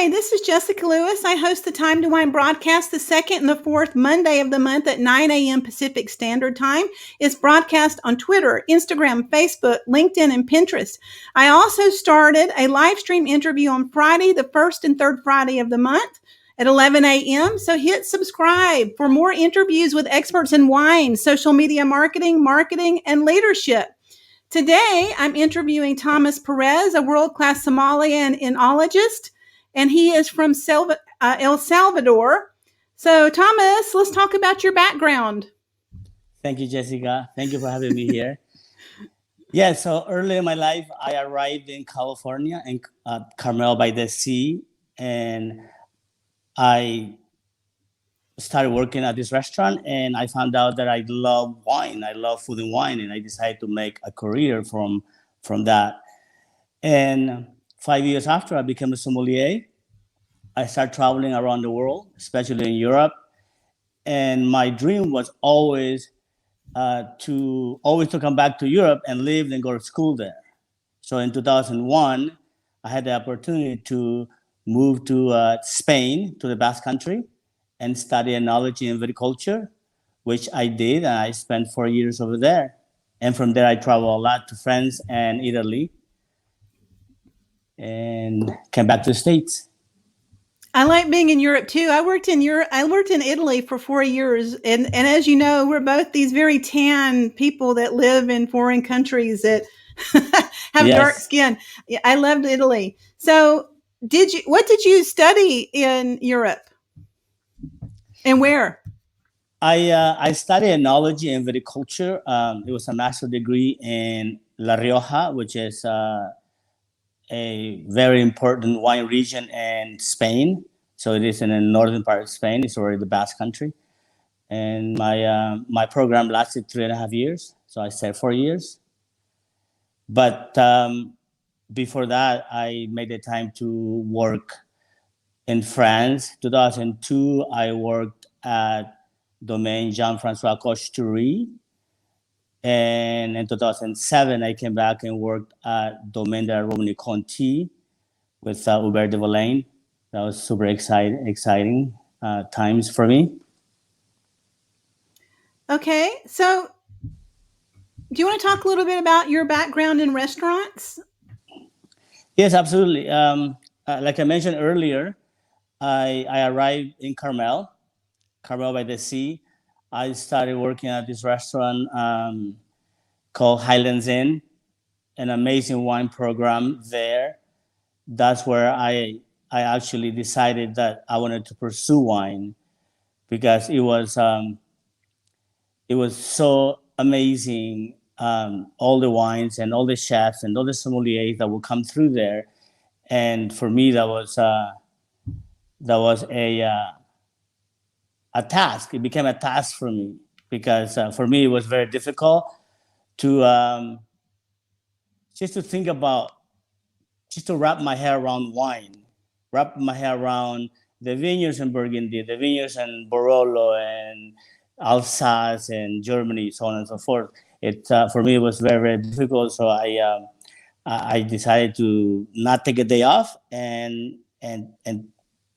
Hi, this is Jessica Lewis. I host the Time to Wine broadcast the second and the fourth Monday of the month at 9 a.m. Pacific Standard Time. It's broadcast on Twitter, Instagram, Facebook, LinkedIn, and Pinterest. I also started a live stream interview on Friday, the first and third Friday of the month at 11 a.m. So hit subscribe for more interviews with experts in wine, social media marketing, and leadership. Today, I'm interviewing Thomas Perez, a world-class sommelier and enologist, and he is from El Salvador. So, Thomas, let's talk about your background. Thank you, Jessica. Thank you for having me here. Yeah, so early in my life, I arrived in California, in Carmel by the sea, and I started working at this restaurant, and I found out that I love wine. I love food and wine, and I decided to make a career from that. And 5 years after I became a sommelier, I started traveling around the world, especially in Europe. And my dream was always to come back to Europe and live and go to school there. So in 2001, I had the opportunity to move to Spain, to the Basque Country, and study enology and viticulture, which I did, and I spent 4 years over there. And from there, I traveled a lot to France and Italy, and came back to the States. I like being in Europe too. I worked in Italy for 4 years, and as you know, we're both these very tan people that live in foreign countries that have dark skin. I loved Italy. So, what did you study in Europe, and where? I studied enology and viticulture. It was a master's degree in La Rioja, which is a very important wine region in Spain. So it is in the northern part of Spain. It's already the Basque Country. And my program lasted 3.5 years. So I stayed 4 years. But before that, I made the time to work in France. 2002, I worked at Domaine Jean François Coche-Dury. And in 2007, I came back and worked at Domaine de Romanée-Conti with Aubergine Valley. That was super exciting times for me. Okay, so do you want to talk a little bit about your background in restaurants? Yes, absolutely. Like I mentioned earlier, I arrived in Carmel by the sea. I started working at this restaurant called Highlands Inn, an amazing wine program there. That's where I actually decided that I wanted to pursue wine, because it was so amazing. All the wines and all the chefs and all the sommeliers that would come through there, and for me that was a task. It became a task for me, because for me it was very difficult to just to think about, just to wrap my head around wine, wrap my head around the vineyards in Burgundy, the vineyards in Barolo and Alsace and Germany, so on and so forth. It for me it was very, very difficult. So I decided to not take a day off and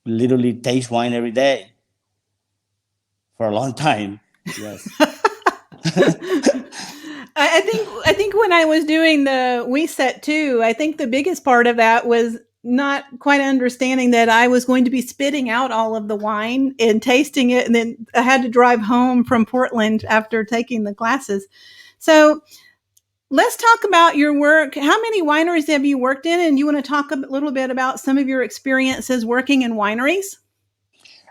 literally taste wine every day for a long time. Yes. I think when I was doing the WeSet too, I think the biggest part of that was not quite understanding that I was going to be spitting out all of the wine and tasting it, and then I had to drive home from Portland after taking the classes. So let's talk about your work. How many wineries have you worked in? And you want to talk a little bit about some of your experiences working in wineries?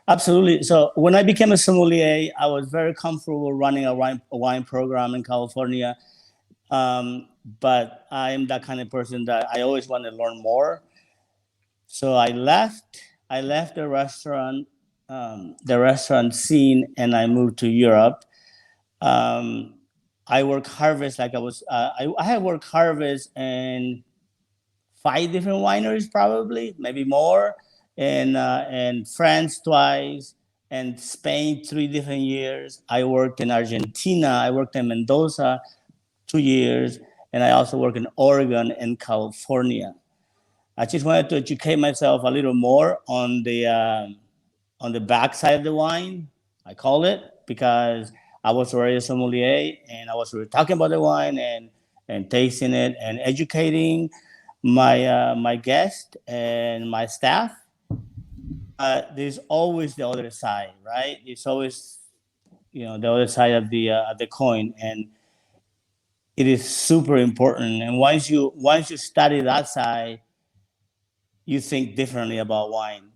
Absolutely. So when I became a sommelier, I was very comfortable running a wine program in California. But I'm that kind of person that I always want to learn more. So I left the restaurant scene, and I moved to Europe. I work harvest like I have worked harvest in 5 different wineries, probably, maybe more. And France twice, and Spain 3 different years. I worked in Argentina. I worked in Mendoza 2 years, and I also work in Oregon and California. I just wanted to educate myself a little more on the back side of the wine, I call it, because I was already a sommelier and I was already talking about the wine and tasting it and educating my guest and my staff. There's always the other side, right? It's always the other side of the coin, and it is super important. And once you study that side, you think differently about wine.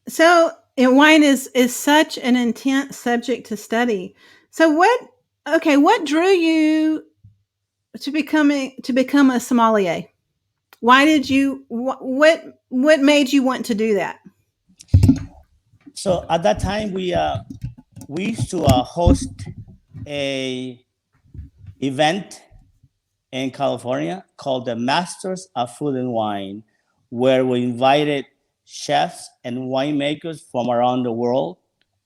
So, wine is such an intense subject to study. So, what drew you to become a sommelier? Why did you what made you want to do that? So at that time, we used to host a event in California called the Masters of Food and Wine, where we invited chefs and winemakers from around the world,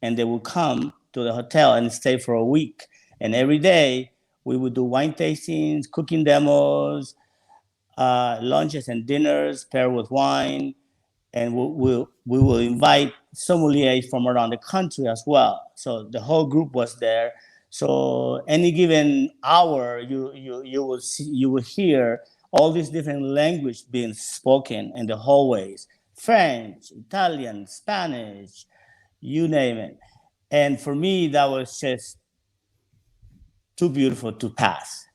and they would come to the hotel and stay for a week. And every day we would do wine tastings, cooking demos, lunches and dinners paired with wine, and we will invite sommeliers from around the country as well. So the whole group was there. So any given hour, you will hear all these different language being spoken in the hallways: French, Italian, Spanish, you name it. And for me, that was just too beautiful to pass.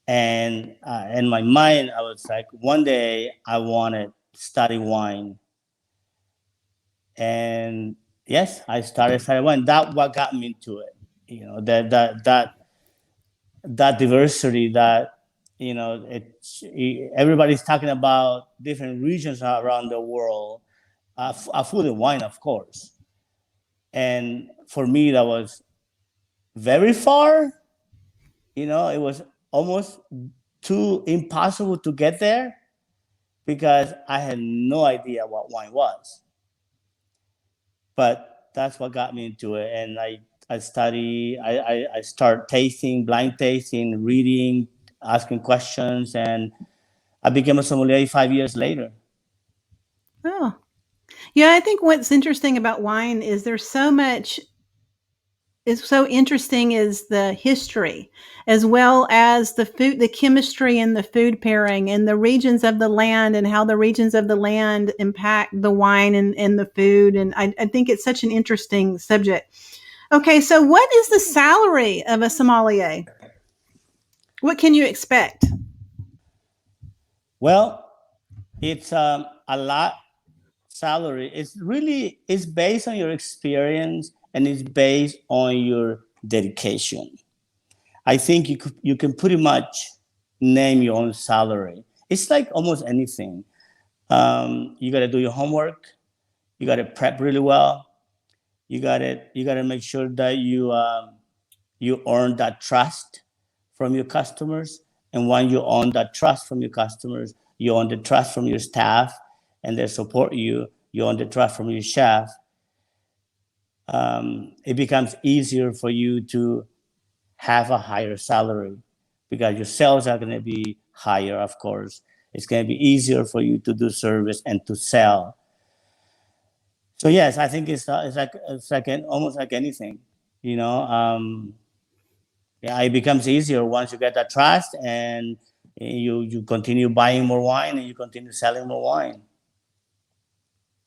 And in my mind, I was like, one day I want to study wine. And yes, I started wine. That what got me into it. That diversity, that everybody's talking about different regions around the world, food and wine, of course. And for me, that was very far. It was almost too impossible to get there because I had no idea what wine was. But that's what got me into it. And I start tasting, blind tasting, reading, asking questions, and I became a sommelier 5 years later. Oh. Yeah, I think what's interesting about wine is there's so much is so interesting is the history, as well as the food, the chemistry and the food pairing, and the regions of the land, and how the regions of the land impact the wine and the food. And I think it's such an interesting subject. Okay, so what is the salary of a sommelier? What can you expect? Well, it's a lot salary. It's based on your experience and it's based on your dedication. I think you can pretty much name your own salary. It's like almost anything. You got to do your homework. You got to prep really well. You got to make sure that you earn that trust from your customers. And when you earn that trust from your customers, you earn the trust from your staff, and they support you. You earn the trust from your chef. It becomes easier for you to have a higher salary because your sales are going to be higher, of course. It's going to be easier for you to do service and to sell. So yes, I think it's like almost like anything, yeah, it becomes easier once you get that trust, and you continue buying more wine and you continue selling more wine.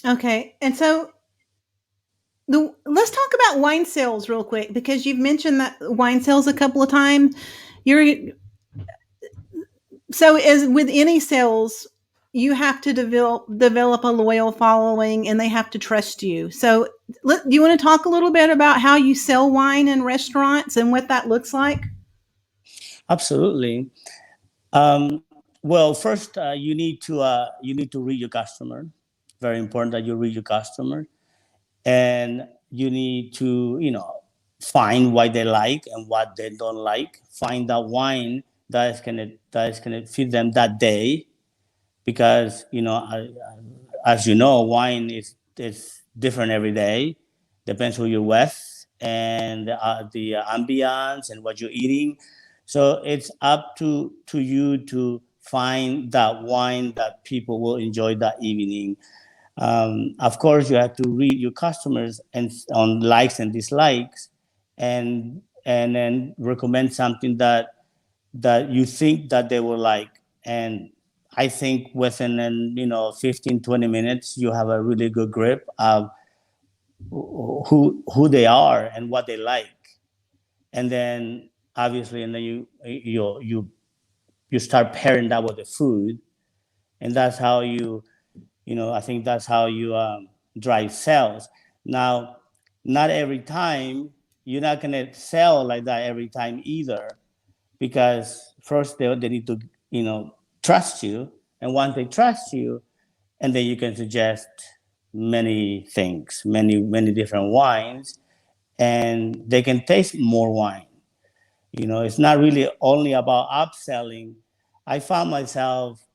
Okay, and so let's talk about wine sales real quick, because you've mentioned that wine sales a couple of times. So as with any sales, you have to develop a loyal following, and they have to trust you. So do you want to talk a little bit about how you sell wine in restaurants and what that looks like? Absolutely. Well, first you need to read your customer. Very important that you read your customer, and you need to find what they like and what they don't like. Find that wine that is gonna fit them that day, because as you know, wine is different every day. Depends who you're with and the ambiance and what you're eating. So it's up to you to find that wine that people will enjoy that evening. Of course, you have to read your customers and on likes and dislikes, and then recommend something that you think that they will like. And I think within 15, 20 minutes, you have a really good grip of who they are and what they like. And then obviously, and then you start pairing that with the food, and that's how I think that's how you drive sales. Now, not every time, you're not going to sell like that every time either, because first they need to trust you, and once they trust you, and then you can suggest many things, many different wines, and they can taste more wine. It's not really only about upselling. I found myself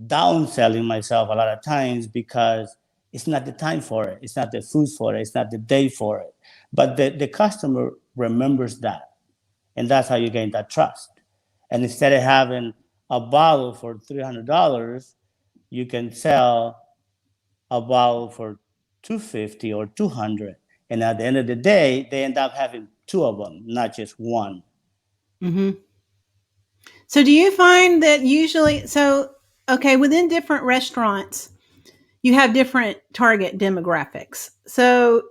downselling myself a lot of times because it's not the time for it. It's not the food for it. It's not the day for it. But the customer remembers that. And that's how you gain that trust. And instead of having a bottle for $300, you can sell a bottle for $250 or $200. And at the end of the day, they end up having two of them, not just one. Mm-hmm. So do you find that usually, within different restaurants, you have different target demographics. So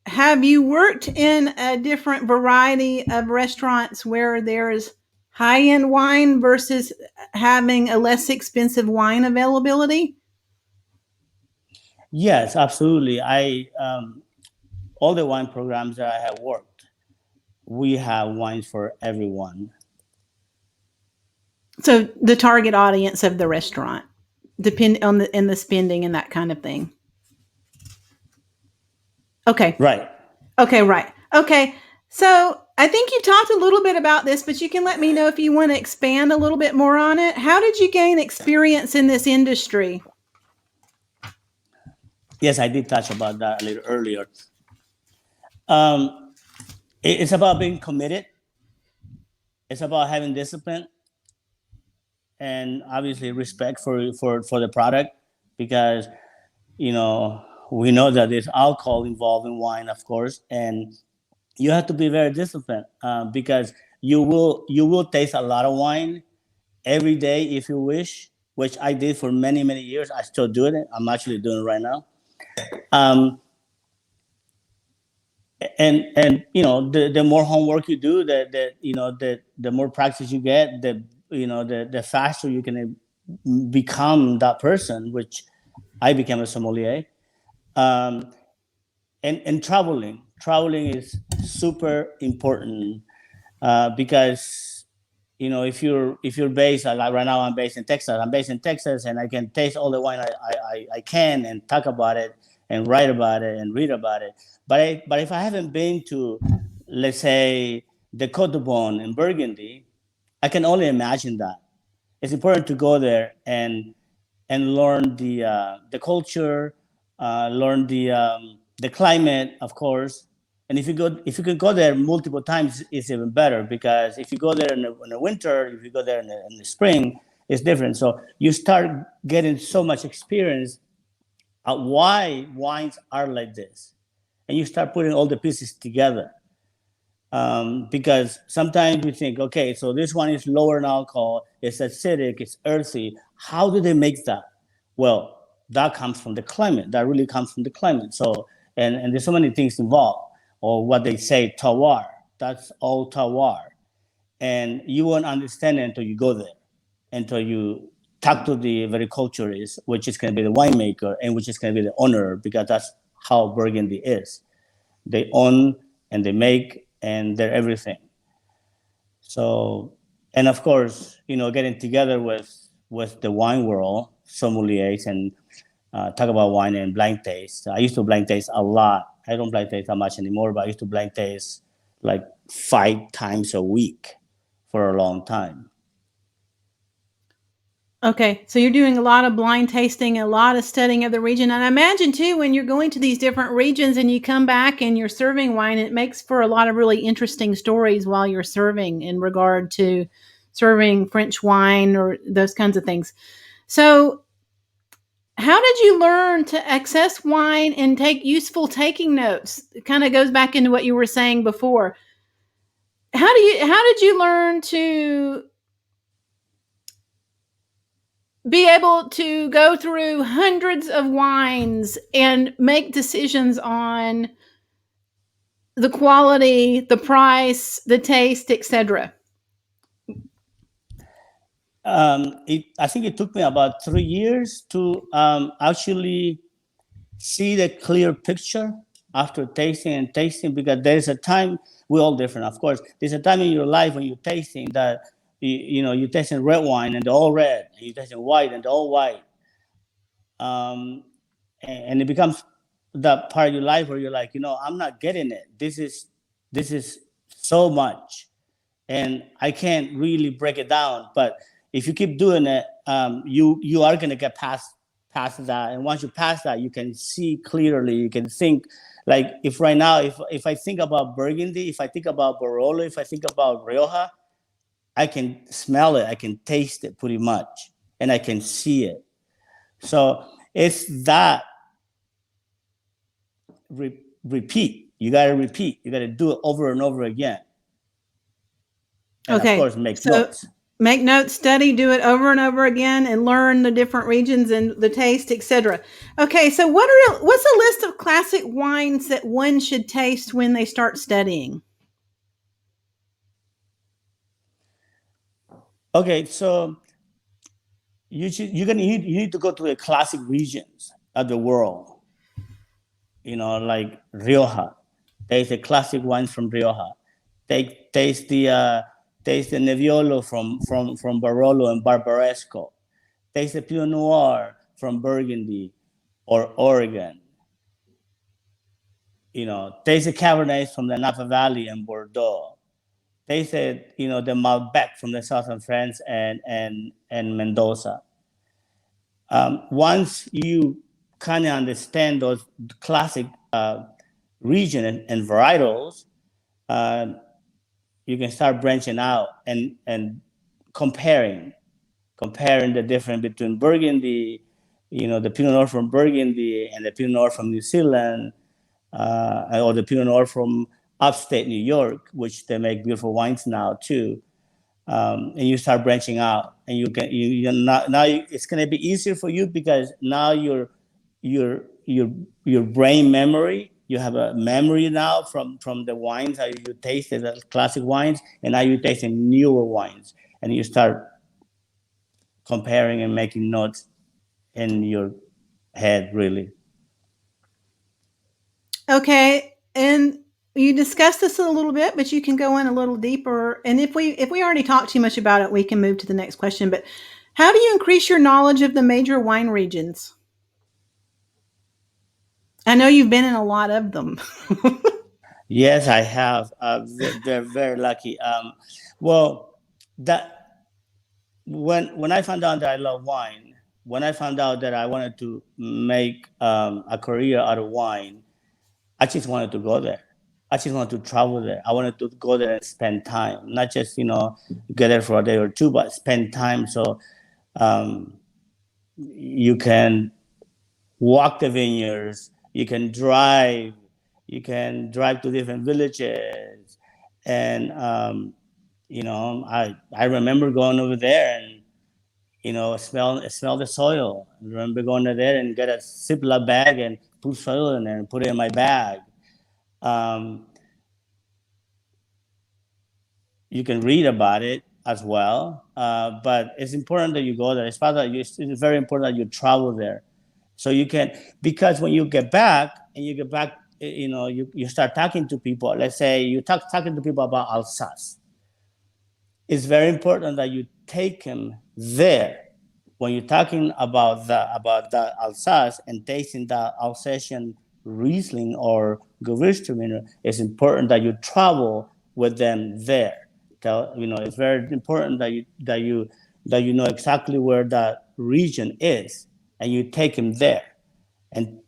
have you worked in a different variety of restaurants where there's high-end wine versus having a less expensive wine availability? Yes, absolutely. All the wine programs that I have worked, we have wines for everyone. So the target audience of the restaurant, depend on the spending and that kind of thing. Okay. Right. Okay, right. Okay. So I think you talked a little bit about this, but you can let me know if you want to expand a little bit more on it. How did you gain experience in this industry? Yes, I did touch about that a little earlier. It's about being committed. It's about having discipline, and obviously respect for the product, because we know that there's alcohol involved in wine, of course, and you have to be very disciplined, because you will taste a lot of wine every day if you wish, which I did for many years. I still do it. I'm actually doing it right now. And the more homework you do, the more practice you get, the faster you can become that person, which I became a sommelier. And traveling is super important, because if you're based, like right now I'm based in Texas, and I can taste all the wine I can, and talk about it and write about it and read about it. But if I haven't been to, let's say, the Côte de Beaune in Burgundy, I can only imagine that. It's important to go there and learn the culture, learn the climate, of course. And if you could go there multiple times, it's even better, because if you go there in the winter, if you go there in the spring, it's different. So you start getting so much experience at why wines are like this, and you start putting all the pieces together. Because sometimes we think, okay, so this one is lower in alcohol, it's acidic, it's earthy. How do they make that? Well, that comes from the climate. That really comes from the climate. So, and there's so many things involved. Or what they say, terroir. That's all terroir. And you won't understand it until you go there, until you talk to the viticulturist, which is going to be the winemaker, and which is going to be the owner, because that's how Burgundy is. They own and they make, and they're everything. So, and of course, getting together with the wine world, sommeliers, and talk about wine and blind taste. I used to blind taste a lot. I don't blind taste that much anymore, but I used to blind taste like 5 times a week for a long time. Okay, so you're doing a lot of blind tasting, a lot of studying of the region. And I imagine, too, when you're going to these different regions and you come back and you're serving wine, it makes for a lot of really interesting stories while you're serving, in regard to serving French wine or those kinds of things. So how did you learn to access wine and take useful taking notes? It kind of goes back into what you were saying before. How did you learn to be able to go through hundreds of wines and make decisions on the quality, the price, the taste, etc.? I think it took me about 3 years to actually see the clear picture after tasting, because there's a time, we're all different, of course. There's a time in your life when you're tasting that, you're tasting red wine and they're all red, and you're tasting white and they're all white. And it becomes that part of your life where you're like, I'm not getting it. This is so much, and I can't really break it down. But if you keep doing it, you are gonna get past that. And once you pass that, you can see clearly. You can think, like, if right now, if I think about Burgundy, if I think about Barolo, if I think about Rioja, I can smell it, I can taste it pretty much, and I can see it. So it's that repeat. You got to repeat. You got to do it over and over again. And Okay. Of course, make notes. Make notes, study, do it over and over again, and learn the different regions and the taste, etc. Okay, so what's a list of classic wines that one should taste when they start studying? Okay, so you need to go to the classic regions of the world. Like Rioja. Taste the classic wines from Rioja. Taste the Nebbiolo from Barolo and Barbaresco. Taste the Pinot Noir from Burgundy or Oregon. Taste the Cabernets from the Napa Valley and Bordeaux. Taste the Malbec from the southern France and Mendoza. Once you kind of understand those classic region and varietals, you can start branching out and comparing the difference between Burgundy, the Pinot Noir from Burgundy and the Pinot Noir from New Zealand, or the Pinot Noir from upstate New York, which they make beautiful wines now too. And you start branching out, and now it's going to be easier for you, because now your brain memory, you have a memory now from the wines that you tasted, the classic wines, and now you're tasting newer wines, and you start comparing and making notes in your head, really. Okay, and you discussed this a little bit, but you can go in a little deeper. And if we already talked too much about it, we can move to the next question. But how do you increase your knowledge of the major wine regions? I know you've been in a lot of them. Yes, I have. They're very lucky. Well, that when I found out that I love wine, when I found out that I wanted to make a career out of wine, I just wanted to go there. I just wanted to travel there. I wanted to go there and spend time, not just get there for a day or two, but spend time. So you can walk the vineyards, you can drive to different villages, and I remember going over there and smell the soil. I remember going over there and get a Ziploc bag and put soil in there and put it in my bag. You can read about it as well, but it's important that you go there. It's very important that you travel there, so you can, because when you get back you start talking to people. Let's say you talking to people about Alsace. It's very important that you take them there. When you're talking about the Alsace and tasting the Alsatian Riesling or Gewürztraminer, it's important that you travel with them there. It's very important that you know exactly where that region is, and you take them there, and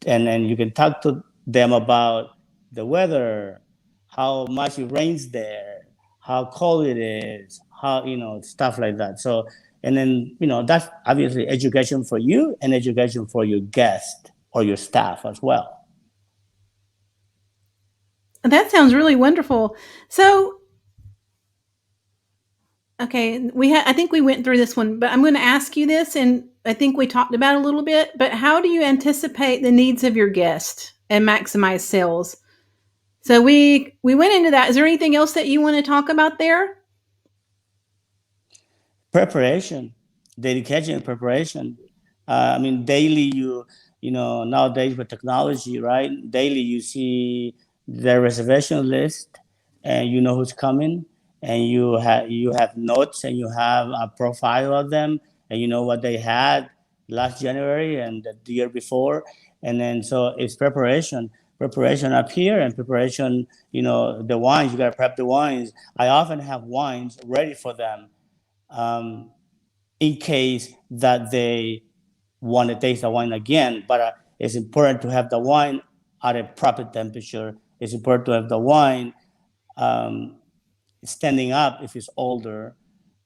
you can talk to them about the weather, how much it rains there, how cold it is, how stuff like that. So, and then that's obviously education for you and education for your guest or your staff as well. That sounds really wonderful. So, okay, I think we went through this one, but I'm going to ask you this, and I think we talked about it a little bit. But how do you anticipate the needs of your guest and maximize sales? So we went into that. Is there anything else that you want to talk about there? Preparation, dedication, and preparation. I mean, daily nowadays with technology, right? Daily you see the reservation list, and you know who's coming, and you have notes, and you have a profile of them, and you know what they had last January and the year before, and then so it's preparation up here, and preparation. The wines, you gotta prep the wines. I often have wines ready for them, in case that they want to taste the wine again. But it's important to have the wine at a proper temperature. It's important to have the wine standing up if it's older.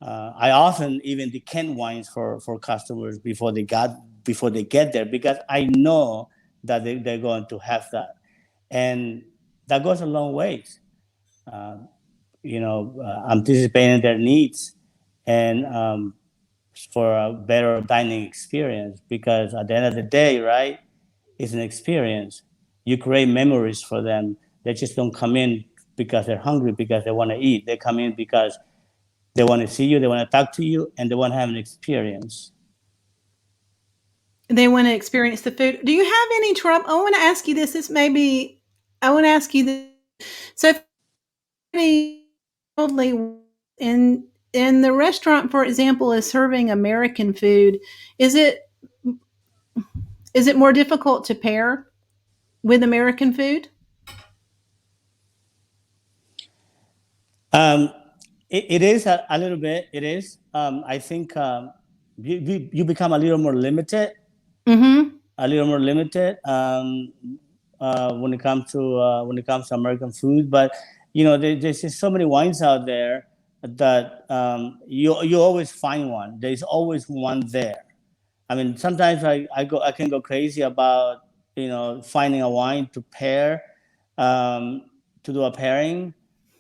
I often even decant wines for customers before they get there, because I know that they're going to have that, and that goes a long ways. Anticipating their needs, and for a better dining experience, because at the end of the day, right, it's an experience. You create memories for them. They just don't come in because they're hungry, because they want to eat. They come in because they want to see you, they want to talk to you, and they want to have an experience. They want to experience the food. Do you have any trouble? I want to ask you this. I want to ask you this. So, if worldly in the restaurant, for example, is serving American food, is it more difficult to pair with American food? Um, it is a little bit. It is. I think you become a little more limited. Mm-hmm. A little more limited when it comes to American food. But there's just so many wines out there that you always find one. There's always one there. I mean, sometimes I can go crazy about finding a wine to pair, to do a pairing,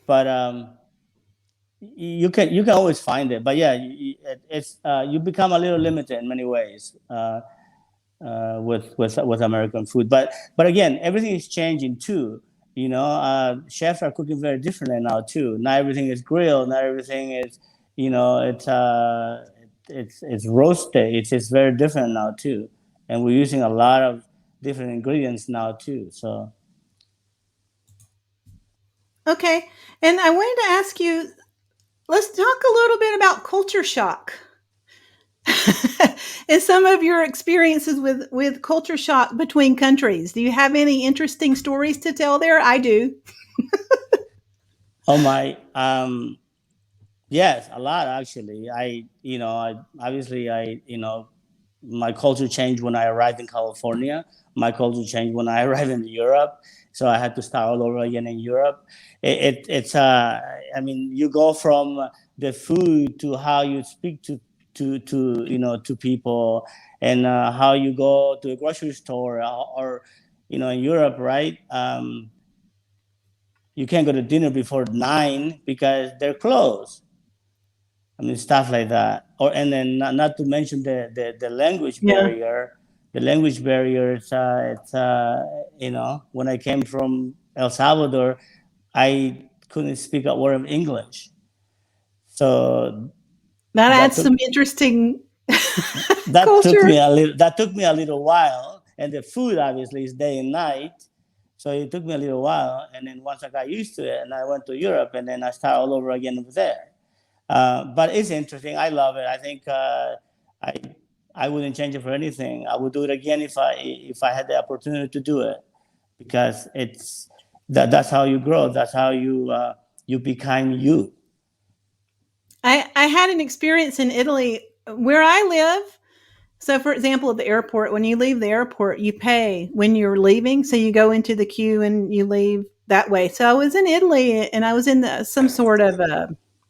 but you can always find it. But yeah, it's you become a little limited in many ways. With American food. But again, everything is changing too. Chefs are cooking very differently now too. Not everything is grilled. Not everything is, it's roasted. It's very different now too, and we're using a lot of different ingredients now too. So Okay. And I wanted to ask you, let's talk a little bit about culture shock. And some of your experiences with culture shock between countries. Do you have any interesting stories to tell there? I do. oh my, yes, a lot actually. Obviously my culture changed when I arrived in California. My culture changed when I arrived in Europe. So I had to start all over again in Europe. It's I mean, you go from the food to how you speak to people, and how you go to a grocery store, or in Europe, right? You can't go to dinner before 9 because they're closed. I mean, stuff like that. And then not to mention the language Yeah. barrier. The language barrier. When I came from El Salvador, I couldn't speak a word of English. So That that adds took some interesting that took culture. me a little while, and the food obviously is day and night. So it took me a little while, and then once I got used to it, and I went to Europe, and then I started all over again over there. But it's interesting. I love it. I think I I wouldn't change it for anything. I would do it again if I had the opportunity to do it, because that's how you grow. That's how you become you. I had an experience in Italy where I live. So, for example, at the airport, when you leave the airport, you pay when you're leaving. So you go into the queue and you leave that way. So I was in Italy, and I was in some sort of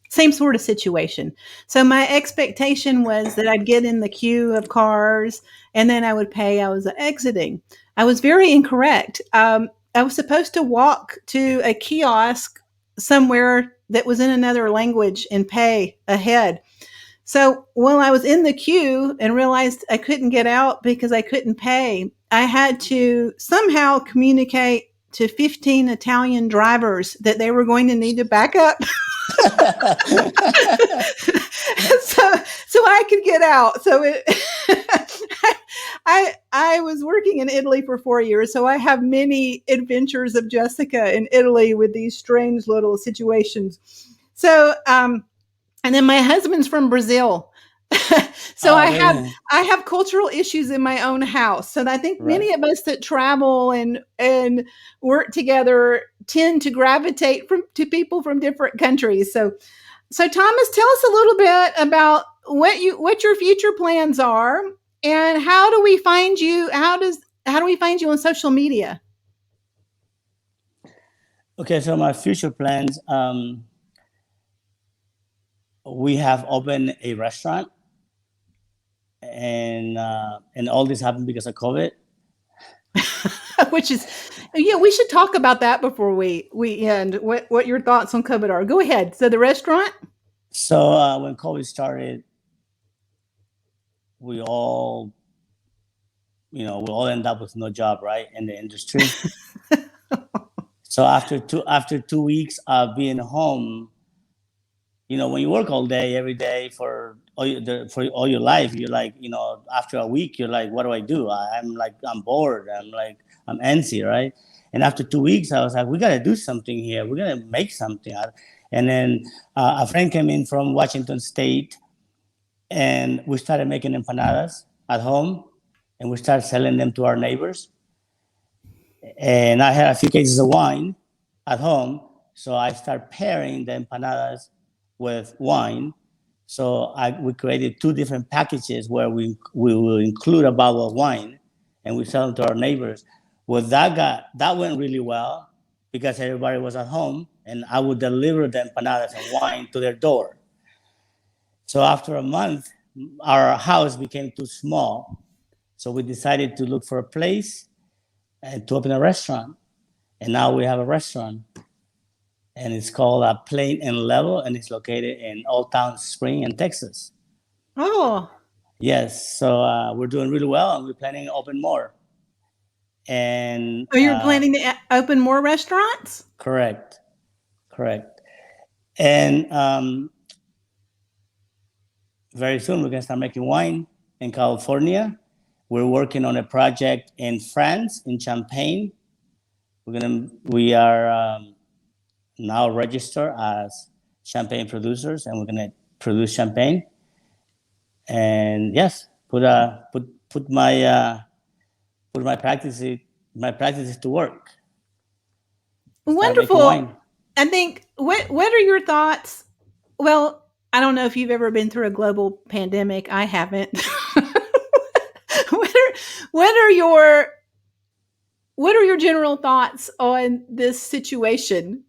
Same sort of situation. So my expectation was that I'd get in the queue of cars and then I would pay. I was exiting. I was very incorrect. I was supposed to walk to a kiosk somewhere that was in another language and pay ahead. So while I was in the queue and realized I couldn't get out because I couldn't pay, I had to somehow communicate to 15 Italian drivers that they were going to need to back up so I could get out. So I was working in Italy for 4 years, so I have many adventures of Jessica in Italy with these strange little situations. So and then my husband's from Brazil. So Really? I have cultural issues in my own house. So I think Right. many of us that travel and work together tend to gravitate to people from different countries. So Thomas, tell us a little bit about what your future plans are and how do we find you? How do we find you on social media? Okay, so my future plans, we have opened a restaurant, and all this happened because of COVID. Which is, yeah, we should talk about that before we end. What your thoughts on COVID are? Go ahead. So the restaurant. So when COVID started, we all end up with no job, right, in the industry. So after 2 weeks of being home, when you work all day, every day for all your life, you're like, after a week, you're like, what do I do? I'm bored. I'm antsy, right? And after 2 weeks, I was like, we got to do something here. We're going to make something out. And then a friend came in from Washington State, and we started making empanadas at home, and we started selling them to our neighbors. And I had a few cases of wine at home, so I started pairing the empanadas with wine. So we created 2 different packages where we will include a bottle of wine, and we sell them to our neighbors. Well, that went really well because everybody was at home, and I would deliver the empanadas and wine to their door. So after a month, our house became too small, so we decided to look for a place and to open a restaurant. And now we have a restaurant, and it's called Plain and Level, and it's located in Old Town Spring in Texas. Oh, yes. So we're doing really well, and we're planning to open more. And you're planning to open more restaurants? Correct. And very soon we're gonna start making wine in California. We're working on a project in France, in Champagne. We are now registered as champagne producers, and we're gonna produce champagne. And yes, put my practices to work. Wonderful. I think what are your thoughts? Well, I don't know if you've ever been through a global pandemic. I haven't. What are your general thoughts on this situation?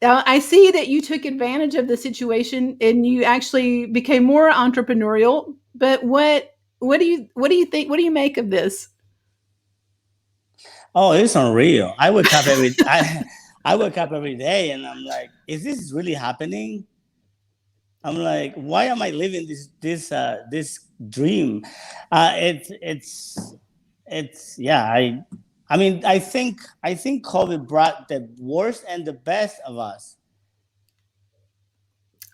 I see that you took advantage of the situation and you actually became more entrepreneurial. But what do you think? What do you make of this? Oh, it's unreal. I wake up every day and I'm like, is this really happening? I'm like, why am I living this dream? It's yeah. I think COVID brought the worst and the best of us.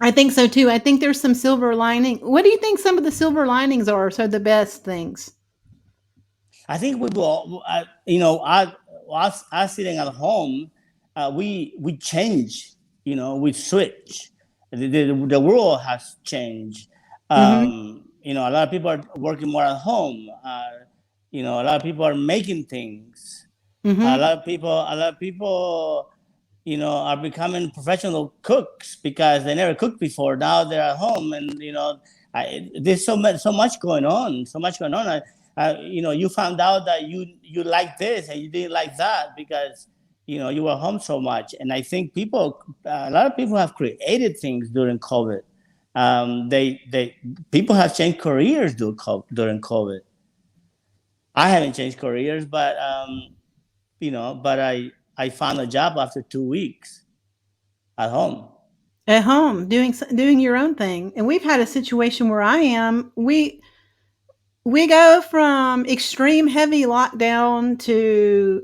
I think so too. I think there's some silver lining. What do you think some of the silver linings are? So the best things. I think we will. Us sitting at home, we change. We switch. The world has changed. A lot of people are working more at home. A lot of people are making things. A lot of people, are becoming professional cooks because they never cooked before. Now they're at home, and there's so much going on. You found out that you like this and you didn't like that because you were home so much. And I think a lot of people have created things during COVID. People have changed careers during COVID. I haven't changed careers, but I found a job after 2 weeks at home. At home, doing your own thing. And we've had a situation where I am. We go from extreme heavy lockdown to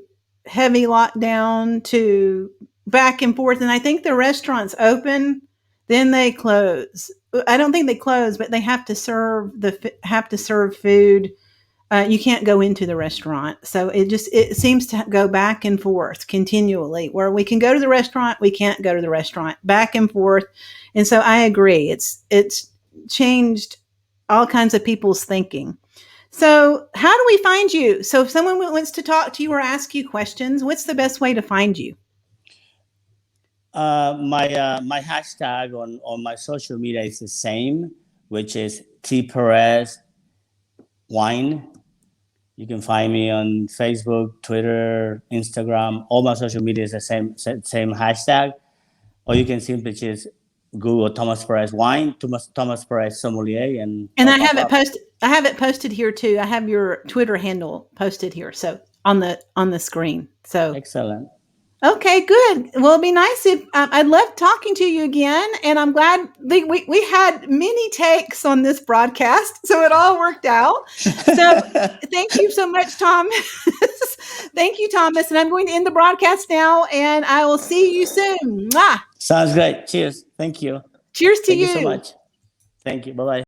back and forth. And I think the restaurants open, then they close. I don't think they close, but they have to serve food. You can't go into the restaurant. So it seems to go back and forth continually, where we can go to the restaurant, we can't go to the restaurant, back and forth. And so I agree. It's changed all kinds of people's thinking. So how do we find you? So if someone wants to talk to you or ask you questions, what's the best way to find you? My hashtag on my social media is the same, which is T Perez Wine. You can find me on Facebook, Twitter, Instagram. All my social media is the same hashtag. Or you can simply just Google Thomas Perez Wine, Thomas Perez Sommelier, and I have it posted. I have it posted here too. I have your Twitter handle posted here, so on the screen. So excellent. Okay, good. Well, it'd be nice if I'd love talking to you again, and I'm glad we had many takes on this broadcast, so it all worked out. So thank you so much, Tom. Thank you, Thomas, and I'm going to end the broadcast now, and I will see you soon. Mwah! Sounds great. Cheers. Thank you. Cheers to you. Thank you so much. Thank you. Bye-bye.